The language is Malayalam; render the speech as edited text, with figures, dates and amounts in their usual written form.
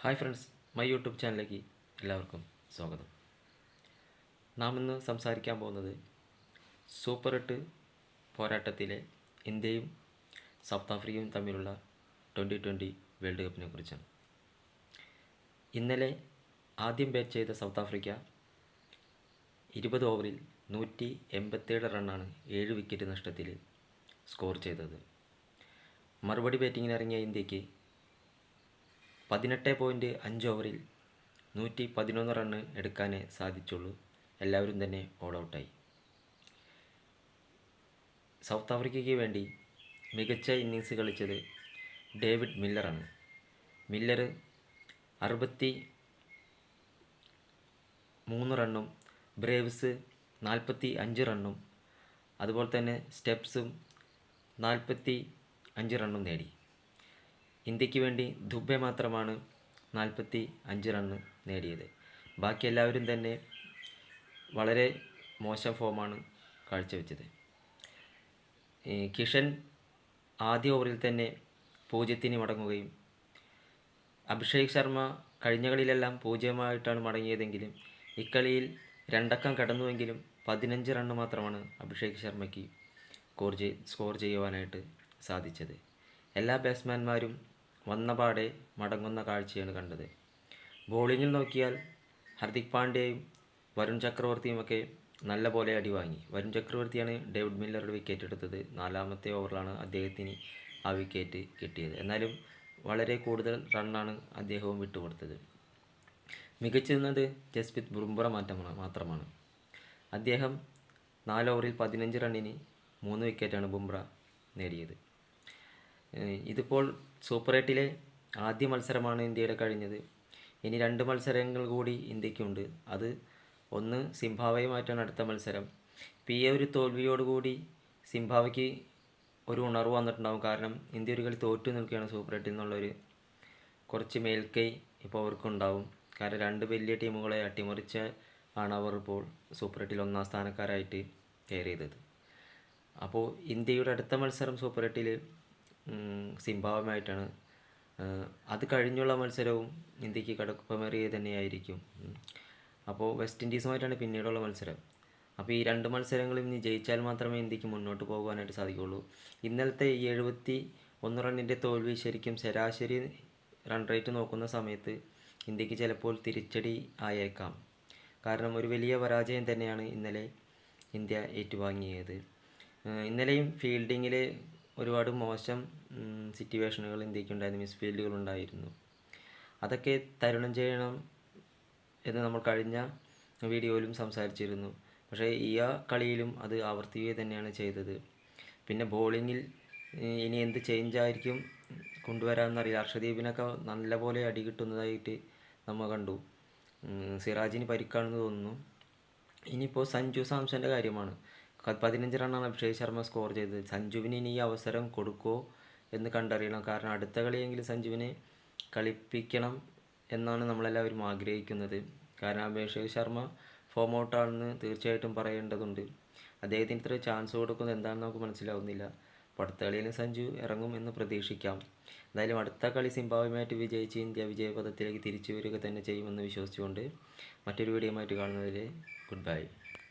ഹായ് ഫ്രണ്ട്സ്, മൈ യൂട്യൂബ് ചാനലിലേക്ക് എല്ലാവർക്കും സ്വാഗതം. നാം ഇന്ന് സംസാരിക്കാൻ പോകുന്നത് സൂപ്പർ 8 പോരാട്ടത്തിലെ ഇന്ത്യയും സൗത്ത് ആഫ്രിക്കയും തമ്മിലുള്ള 2020 വേൾഡ് കപ്പിനെ കുറിച്ചാണ്. ഇന്നലെ ആദ്യം ബാറ്റ് ചെയ്ത സൗത്ത് ആഫ്രിക്ക 20 ഓവറിൽ 187 റണ്ണാണ് 7 വിക്കറ്റ് നഷ്ടത്തിൽ സ്കോർ ചെയ്തത്. മറുപടി ബാറ്റിങ്ങിന് ഇറങ്ങിയ ഇന്ത്യക്ക് 18.5 ഓവറിൽ 111 റണ്ണ് എടുക്കാനേ സാധിച്ചുള്ളൂ. എല്ലാവരും തന്നെ ഓൾ ഔട്ടായി. സൗത്ത് ആഫ്രിക്കയ്ക്ക് വേണ്ടി മികച്ച ഇന്നിങ്സ് കളിച്ചത് ഡേവിഡ് മില്ലറാണ്. മില്ലർ 63 റണ്ണും ബ്രേവ്സ് 45 റണ്ണും അതുപോലെ തന്നെ സ്റ്റെപ്സും 45 റണ്ണും നേടി. ഇന്ത്യക്ക് വേണ്ടി ദുബെ മാത്രമാണ് 45 റണ്ണ് നേടിയത്. ബാക്കി എല്ലാവരും തന്നെ വളരെ മോശം ഫോമാണ് കാഴ്ചവെച്ചത്. കിഷൻ ആദ്യ ഓവറിൽ തന്നെ 0 മടങ്ങുകയും അഭിഷേക് ശർമ്മ കഴിഞ്ഞ കളിയിലെല്ലാം 0 മടങ്ങിയതെങ്കിലും ഇക്കളിയിൽ 2 അക്കം കടന്നുവെങ്കിലും 15 റണ്ണ് മാത്രമാണ് അഭിഷേക് ശർമ്മയ്ക്ക് സ്കോർ ചെയ്യുവാനായിട്ട് സാധിച്ചത്. എല്ലാ ബാറ്റ്സ്മാൻമാരും വന്നപാടെ മടങ്ങുന്ന കാഴ്ചയാണ് കണ്ടത്. ബോളിങ്ങിൽ നോക്കിയാൽ ഹർദിക് പാണ്ഡ്യയും വരുൺ ചക്രവർത്തിയുമൊക്കെ നല്ല പോലെ അടി വാങ്ങി. വരുൺ ചക്രവർത്തിയാണ് ഡേവിഡ് മില്ലറുടെ വിക്കറ്റ് എടുത്തത്. 4ാമത്തെ ഓവറിലാണ് അദ്ദേഹത്തിന് ആ വിക്കറ്റ് കിട്ടിയത്. എന്നാലും വളരെ കൂടുതൽ റണ്ണാണ് അദ്ദേഹവും വിട്ടുകൊടുത്തത്. മികച്ചു നിന്നത് ജസ്പ്രീത് ബുംറ മാത്രമാണ്. അദ്ദേഹം 4 ഓവറിൽ 15 റണ്ണിന് 3 വിക്കറ്റാണ് ബുംറ നേടിയത്. ഇതിപ്പോൾ സൂപ്പർ 8 ആദ്യ മത്സരമാണ് ഇന്ത്യയുടെ കഴിഞ്ഞത്. ഇനി 2 മത്സരങ്ങൾ കൂടി ഇന്ത്യക്കുണ്ട്. അത് ഒന്ന് സിംബാബ്വേയുമായിട്ടാണ് അടുത്ത മത്സരം. ഇപ്പോൾ ഈ ഒരു തോൽവിയോടുകൂടി സിംബാബ്വേക്ക് ഒരു ഉണർവ് വന്നിട്ടുണ്ടാകും. കാരണം ഇന്ത്യ ഒരു കളി തോറ്റു നിൽക്കുകയാണ് സൂപ്പർ 8 എന്നുള്ളൊരു കുറച്ച് മേൽക്കൈ ഇപ്പോൾ അവർക്കുണ്ടാവും. കാരണം 2 വലിയ ടീമുകളെ അട്ടിമറിച്ച ആണ് അവർ ഇപ്പോൾ സൂപ്പർ 8 1-ാം സ്ഥാനക്കാരായിട്ട് കയറിയത്. അപ്പോൾ ഇന്ത്യയുടെ അടുത്ത മത്സരം സൂപ്പർ 8 സിംബാബ്വേയുമായിട്ടാണ്. അത് കഴിഞ്ഞുള്ള മത്സരവും ഇന്ത്യക്ക് കടുപ്പമേറിയത് തന്നെയായിരിക്കും. അപ്പോൾ വെസ്റ്റ് ഇൻഡീസുമായിട്ടാണ് പിന്നീടുള്ള മത്സരം. അപ്പോൾ ഈ 2 മത്സരങ്ങളും ഇനി ജയിച്ചാൽ മാത്രമേ ഇന്ത്യക്ക് മുന്നോട്ട് പോകുവാനായിട്ട് സാധിക്കുകയുള്ളൂ. ഇന്നലത്തെ ഈ 71 റണ്ണിൻ്റെ തോൽവി ശരിക്കും ശരാശരി റൺ റേറ്റ് നോക്കുന്ന സമയത്ത് ഇന്ത്യക്ക് ചിലപ്പോൾ തിരിച്ചടി ആയേക്കാം. കാരണം ഒരു വലിയ പരാജയം തന്നെയാണ് ഇന്നലെ ഇന്ത്യ ഏറ്റുവാങ്ങിയത്. ഇന്നലെയും ഫീൽഡിങ്ങിൽ ഒരുപാട് മോശം സിറ്റുവേഷനുകൾ ഇന്ത്യക്കുണ്ടായിരുന്നു. മിസ്ഫീൽഡുകളുണ്ടായിരുന്നു. അതൊക്കെ തരണം ചെയ്യണം എന്ന് നമ്മൾ കഴിഞ്ഞ വീഡിയോയിലും സംസാരിച്ചിരുന്നു. പക്ഷേ ഈ കളിയിലും അത് ആവർത്തിക്കുക തന്നെയാണ് ചെയ്തത്. പിന്നെ ബോളിങ്ങിൽ ഇനി എന്ത് ചേഞ്ചായിരിക്കും കൊണ്ടുവരാമെന്നറിയില്ല. അർഷദീപിനൊക്കെ നല്ലപോലെ അടി കിട്ടുന്നതായിട്ട് നമ്മൾ കണ്ടു. സിറാജിന് പരിക്കാണെന്ന് തോന്നുന്നു. ഇനിയിപ്പോൾ സഞ്ജു സാംസൻ്റെ കാര്യമാണ്. 15 റണ്ണാണ് അഭിഷേക് ശർമ്മ സ്കോർ ചെയ്തത്. സഞ്ജുവിന് ഇനി ഈ അവസരം കൊടുക്കുമോ എന്ന് കണ്ടറിയണം. കാരണം അടുത്ത കളിയെങ്കിലും സഞ്ജുവിനെ കളിപ്പിക്കണം എന്നാണ് നമ്മളെല്ലാവരും ആഗ്രഹിക്കുന്നത്. കാരണം അഭിഷേക് ശർമ്മ ഫോം ഔട്ടാണെന്ന് തീർച്ചയായിട്ടും പറയേണ്ടതുണ്ട്. അദ്ദേഹത്തിന് ഇത്ര ചാൻസ് കൊടുക്കുന്നത് എന്താണെന്ന് നമുക്ക് മനസ്സിലാവുന്നില്ല. അപ്പോൾ അടുത്ത കളിയിലും സഞ്ജു ഇറങ്ങും എന്ന് പ്രതീക്ഷിക്കാം. എന്തായാലും അടുത്ത കളി സിംബാബ്വേയുമായിട്ട് വിജയിച്ച് ഇന്ത്യ വിജയപഥത്തിലേക്ക് തിരിച്ചു വരിക തന്നെ ചെയ്യുമെന്ന് വിശ്വസിച്ചുകൊണ്ട് മറ്റൊരു വീഡിയോയുമായിട്ട് കാണുന്നതിൽ ഗുഡ് ബൈ.